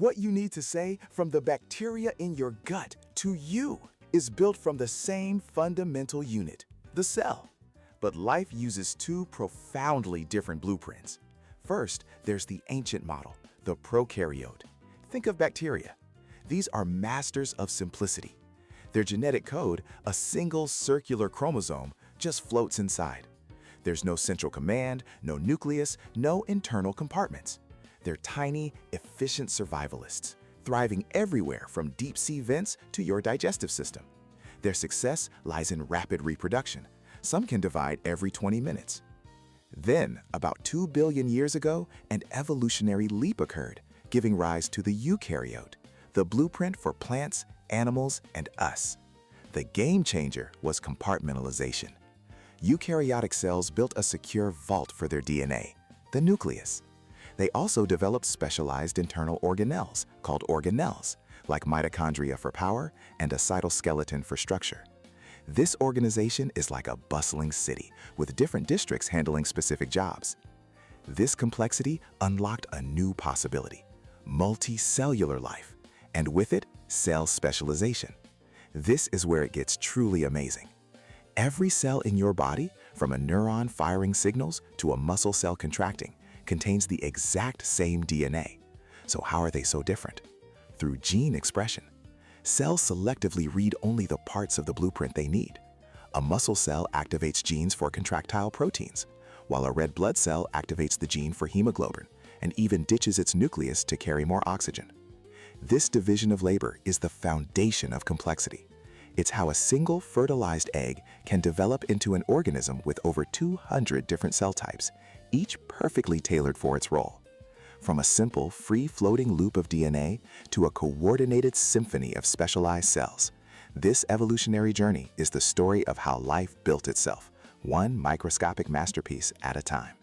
What you need to say, from the bacteria in your gut to you, is built from the same fundamental unit, the cell. But life uses two profoundly different blueprints. First, there's the ancient model, the prokaryote. Think of bacteria. These are masters of simplicity. Their genetic code, a single circular chromosome, just floats inside. There's no central command, no nucleus, no internal compartments. They're tiny, efficient survivalists, thriving everywhere from deep-sea vents to your digestive system. Their success lies in rapid reproduction. Some can divide every 20 minutes. Then, about 2 billion years ago, an evolutionary leap occurred, giving rise to the eukaryote, the blueprint for plants, animals, and us. The game changer was compartmentalization. Eukaryotic cells built a secure vault for their DNA, the nucleus. They also developed specialized internal organelles, called organelles, like mitochondria for power and a cytoskeleton for structure. This organization is like a bustling city, with different districts handling specific jobs. This complexity unlocked a new possibility: multicellular life, and with it, cell specialization. This is where it gets truly amazing. Every cell in your body, from a neuron firing signals to a muscle cell contracting, contains the exact same DNA. So how are they so different? Through gene expression. Cells selectively read only the parts of the blueprint they need. A muscle cell activates genes for contractile proteins, while a red blood cell activates the gene for hemoglobin and even ditches its nucleus to carry more oxygen. This division of labor is the foundation of complexity. It's how a single fertilized egg can develop into an organism with over 200 different cell types, each perfectly tailored for its role. From a simple, free-floating loop of DNA to a coordinated symphony of specialized cells, this evolutionary journey is the story of how life built itself, one microscopic masterpiece at a time.